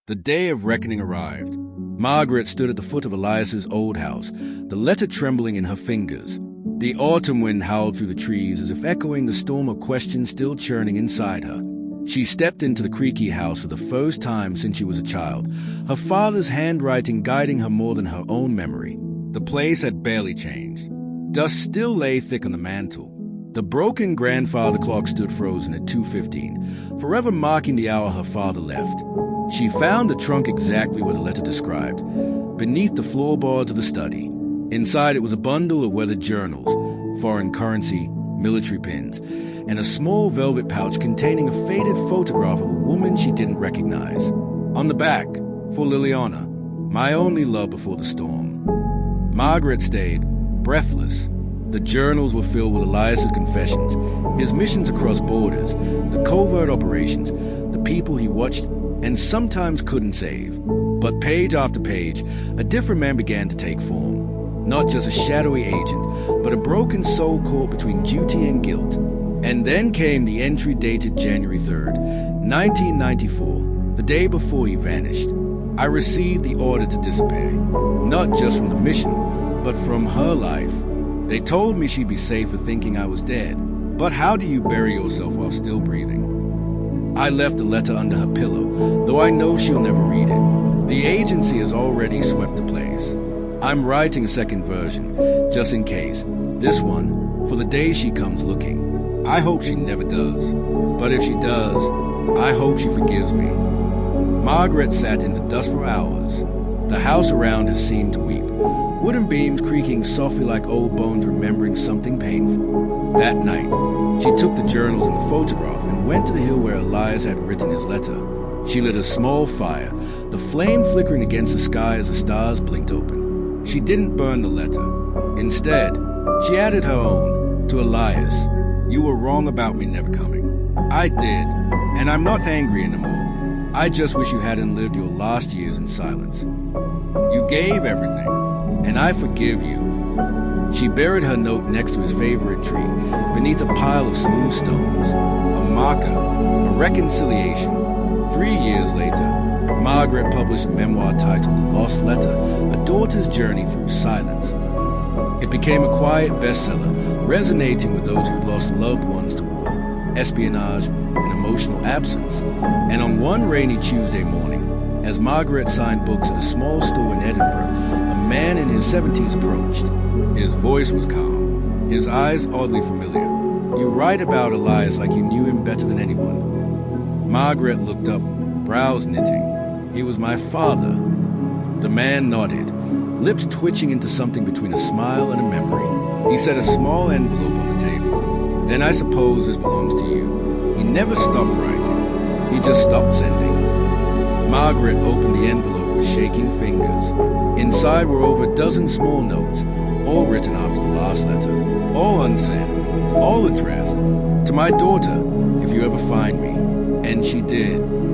The day of reckoning arrived. Margaret stood at the foot of Elias's old house, the letter trembling in her fingers. The autumn wind howled through the trees as if echoing the storm of questions still churning inside her. She stepped into the creaky house for the first time since she was a child, her father's handwriting guiding her more than her own memory. The place had barely changed. Dust still lay thick on the mantel. The broken grandfather clock stood frozen at 2:15, forever marking the hour her father left. She found the trunk exactly where the letter described, beneath the floorboards of the study. Inside it was a bundle of weathered journals, foreign currency, military pins, and a small velvet pouch containing a faded photograph of a woman she didn't recognize. On the back, for Liliana, my only love before the storm. Margaret stayed, breathless. The journals were filled with Elias's confessions, his missions across borders, the covert operations, the people he watched and sometimes couldn't save. But page after page, a different man began to take form. Not just a shadowy agent, but a broken soul caught between duty and guilt. And then came the entry dated January 3rd, 1994, the day before he vanished. I received the order to disappear, not just from the mission, but from her life. They told me she'd be safer thinking I was dead. But how do you bury yourself while still breathing? I left the letter under her pillow, though I know she'll never read it. The agency has already swept the place. I'm writing a second version, just in case. This one, for the day she comes looking. I hope she never does. But if she does, I hope she forgives me. Margaret sat in the dust for hours. The house around her seemed to weep, wooden beams creaking softly like old bones remembering something painful. That night, she took the journals and the photograph and went to the hill where Elias had written his letter. She lit a small fire, the flame flickering against the sky as the stars blinked open. She didn't burn the letter. Instead, she added her own, to Elias. You were wrong about me never coming. I did, and I'm not angry anymore. I just wish you hadn't lived your last years in silence. You gave everything, and I forgive you. She buried her note next to his favorite tree, beneath a pile of smooth stones. A marker, a reconciliation. 3 years later, Margaret published a memoir titled The Lost Letter, A Daughter's Journey Through Silence. It became a quiet bestseller, resonating with those who'd lost loved ones to war, espionage, and emotional absence. And on one rainy Tuesday morning, as Margaret signed books at a small store in Edinburgh, a man in his 70s approached. His voice was calm, his eyes oddly familiar. You write about Elias like you knew him better than anyone. Margaret looked up, brows knitting. He was my father. The man nodded, lips twitching into something between a smile and a memory. He set a small envelope on the table. Then I suppose this belongs to you. He never stopped writing. He just stopped sending. Margaret opened the envelope with shaking fingers. Inside were over a dozen small notes, all written after the last letter, all unsent, all addressed. To my daughter, if you ever find me. And she did.